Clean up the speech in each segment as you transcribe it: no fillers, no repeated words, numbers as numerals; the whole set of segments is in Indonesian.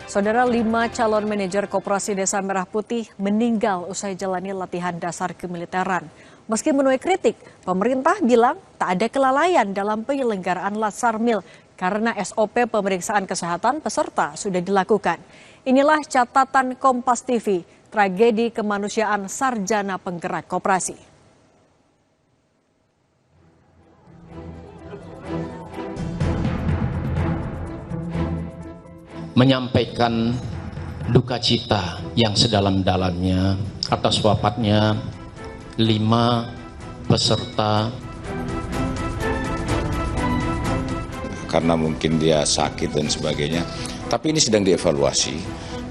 Saudara, 5 calon manajer Koperasi Desa Merah Putih meninggal usai jalani latihan dasar kemiliteran. Meski menuai kritik, pemerintah bilang tak ada kelalaian dalam penyelenggaraan Latsarmil karena SOP pemeriksaan kesehatan peserta sudah dilakukan. Inilah catatan Kompas TV, tragedi kemanusiaan sarjana penggerak koperasi. Menyampaikan duka cita yang sedalam-dalamnya atas wafatnya 5 peserta. Karena mungkin dia sakit dan sebagainya, tapi ini sedang dievaluasi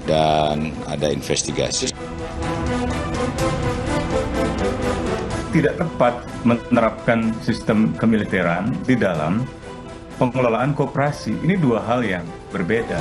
dan ada investigasi. Tidak tepat menerapkan sistem kemiliteran di dalam pengelolaan koperasi. Ini dua hal yang berbeda.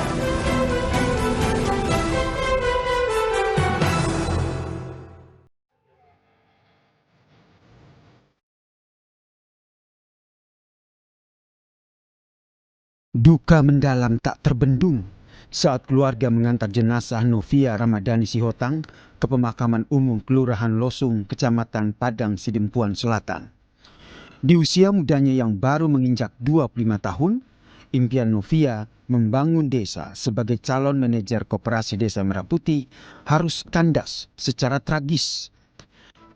Duka mendalam tak terbendung saat keluarga mengantar jenazah Novia Ramadhani Sihotang ke pemakaman umum Kelurahan Losung, Kecamatan Padang Sidempuan Selatan. Di usia mudanya yang baru menginjak 25 tahun, impian Novia membangun desa sebagai calon manajer Koperasi Desa Merah Putih harus kandas secara tragis.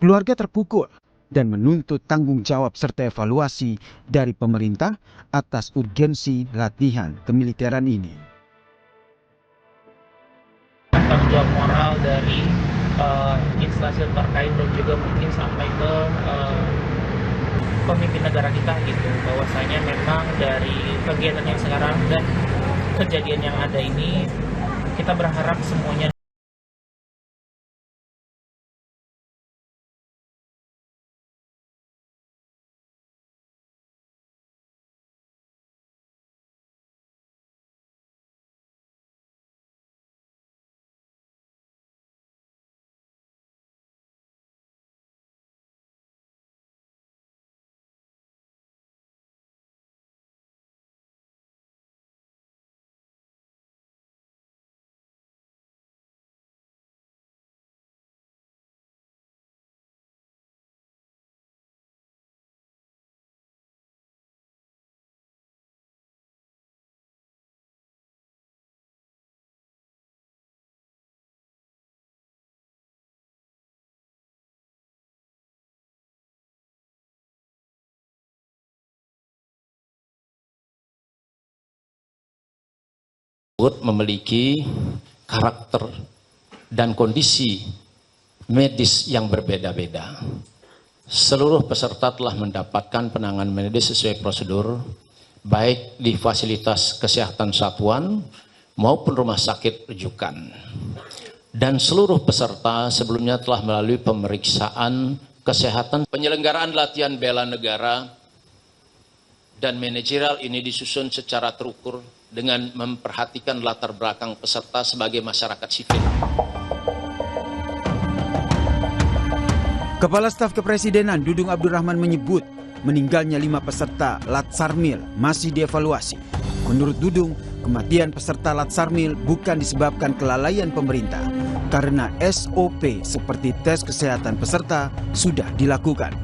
Keluarga terpukul dan menuntut tanggung jawab serta evaluasi dari pemerintah atas urgensi latihan kemiliteran ini. Tanggung jawab moral dari instansi terkait dan juga mungkin sampai ke pemimpin negara kita gitu, bahwasanya memang dari kegiatan yang sekarang dan kejadian yang ada ini kita berharap semuanya memiliki karakter dan kondisi medis yang berbeda-beda. Seluruh peserta telah mendapatkan penanganan medis sesuai prosedur, baik di fasilitas kesehatan satuan maupun rumah sakit rujukan. Dan seluruh peserta sebelumnya telah melalui pemeriksaan kesehatan. Penyelenggaraan latihan bela negara dan manajerial ini disusun secara terukur dengan memperhatikan latar belakang peserta sebagai masyarakat sipil. Kepala Staf Kepresidenan Dudung Abdurrahman menyebut meninggalnya 5 peserta Latsarmil masih dievaluasi. Menurut Dudung, kematian peserta Latsarmil bukan disebabkan kelalaian pemerintah karena SOP seperti tes kesehatan peserta sudah dilakukan.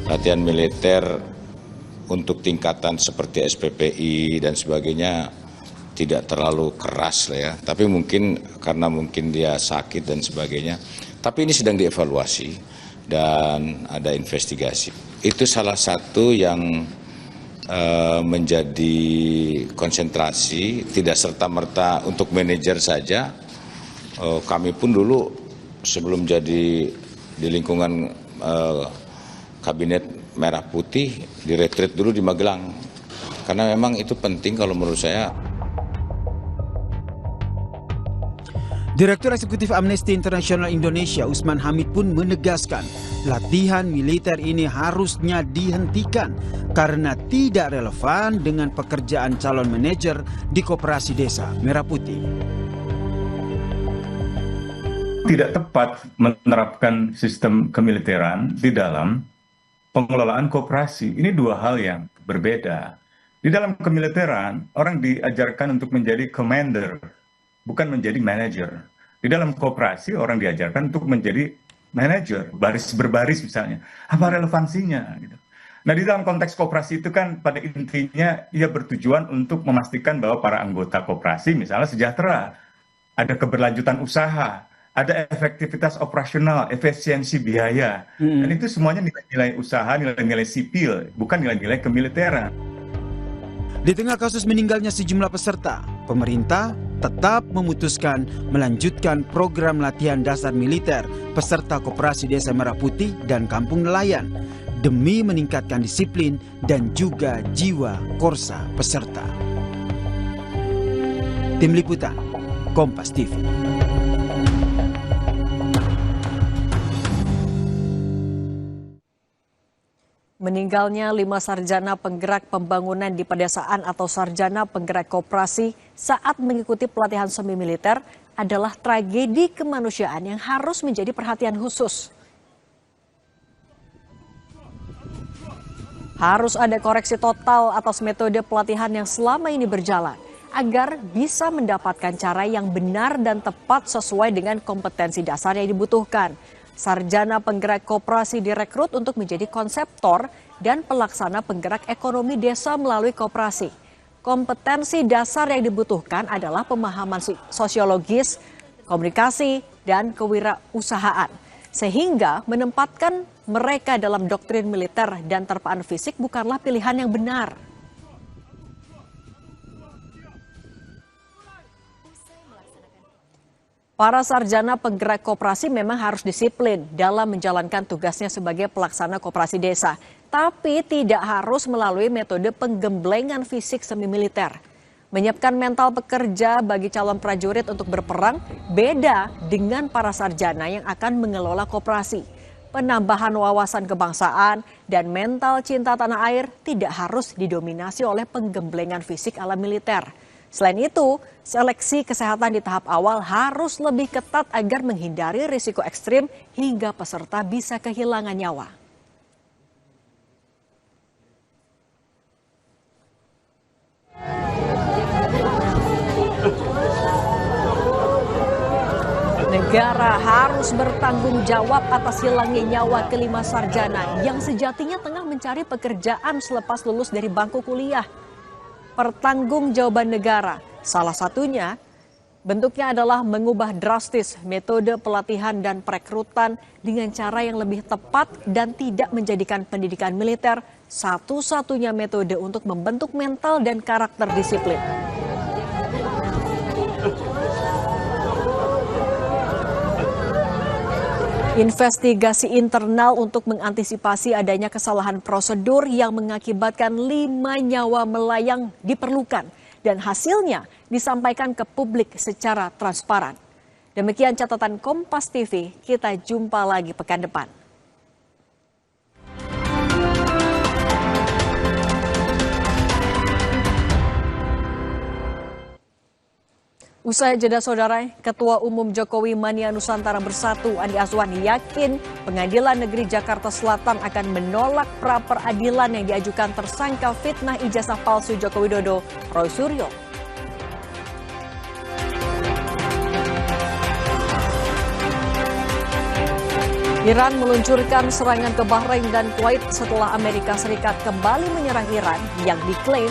Latihan militer untuk tingkatan seperti SPPI dan sebagainya tidak terlalu keras lah ya. Tapi mungkin karena mungkin dia sakit dan sebagainya. Tapi ini sedang dievaluasi dan ada investigasi. Itu salah satu yang menjadi konsentrasi, tidak serta-merta untuk manajer saja. Kami pun dulu sebelum jadi di lingkungan kabinet Merah Putih diretreat dulu di Magelang, karena memang itu penting kalau menurut saya. Direktur Eksekutif Amnesty International Indonesia Usman Hamid pun menegaskan latihan militer ini harusnya dihentikan karena tidak relevan dengan pekerjaan calon manajer di Koperasi Desa Merah Putih. Tidak tepat menerapkan sistem kemiliteran di dalam pengelolaan koperasi. Ini dua hal yang berbeda. Di dalam kemiliteran, orang diajarkan untuk menjadi commander, bukan menjadi manager. Di dalam koperasi, orang diajarkan untuk menjadi manager, baris berbaris misalnya. Apa relevansinya? Gitu. Nah, di dalam konteks koperasi itu kan pada intinya ia bertujuan untuk memastikan bahwa para anggota koperasi misalnya sejahtera, ada keberlanjutan usaha, ada efektivitas operasional, efisiensi biaya. Dan itu semuanya nilai-nilai usaha, nilai-nilai sipil, bukan nilai-nilai kemiliteran. Di tengah kasus meninggalnya sejumlah peserta, pemerintah tetap memutuskan melanjutkan program latihan dasar militer peserta Koperasi Desa Merah Putih dan Kampung Nelayan demi meningkatkan disiplin dan juga jiwa korsa peserta. Tim Liputan, Kompas TV. Meninggalnya 5 sarjana penggerak pembangunan di pedesaan atau sarjana penggerak koperasi saat mengikuti pelatihan semi militer adalah tragedi kemanusiaan yang harus menjadi perhatian khusus. Harus ada koreksi total atas metode pelatihan yang selama ini berjalan agar bisa mendapatkan cara yang benar dan tepat sesuai dengan kompetensi dasar yang dibutuhkan. Sarjana penggerak koperasi direkrut untuk menjadi konseptor dan pelaksana penggerak ekonomi desa melalui koperasi. Kompetensi dasar yang dibutuhkan adalah pemahaman sosiologis, komunikasi, dan kewirausahaan. Sehingga menempatkan mereka dalam doktrin militer dan terpaan fisik bukanlah pilihan yang benar. Para sarjana penggerak koperasi memang harus disiplin dalam menjalankan tugasnya sebagai pelaksana koperasi desa, tapi tidak harus melalui metode penggemblengan fisik semi militer. Menyiapkan mental pekerja bagi calon prajurit untuk berperang beda dengan para sarjana yang akan mengelola koperasi. Penambahan wawasan kebangsaan dan mental cinta tanah air tidak harus didominasi oleh penggemblengan fisik ala militer. Selain itu, seleksi kesehatan di tahap awal harus lebih ketat agar menghindari risiko ekstrim hingga peserta bisa kehilangan nyawa. Negara harus bertanggung jawab atas hilangnya nyawa kelima sarjana yang sejatinya tengah mencari pekerjaan selepas lulus dari bangku kuliah. Pertanggungjawaban negara, salah satunya bentuknya adalah mengubah drastis metode pelatihan dan perekrutan dengan cara yang lebih tepat dan tidak menjadikan pendidikan militer satu-satunya metode untuk membentuk mental dan karakter disiplin. Investigasi internal untuk mengantisipasi adanya kesalahan prosedur yang mengakibatkan 5 nyawa melayang diperlukan dan hasilnya disampaikan ke publik secara transparan. Demikian catatan Kompas TV, kita jumpa lagi pekan depan. Usai jeda saudara, Ketua Umum Jokowi Mania Nusantara Bersatu Andi Azwan yakin Pengadilan Negeri Jakarta Selatan akan menolak pra-peradilan yang diajukan tersangka fitnah ijazah palsu Joko Widodo, Roy Suryo. Iran meluncurkan serangan ke Bahrain dan Kuwait setelah Amerika Serikat kembali menyerang Iran yang diklaim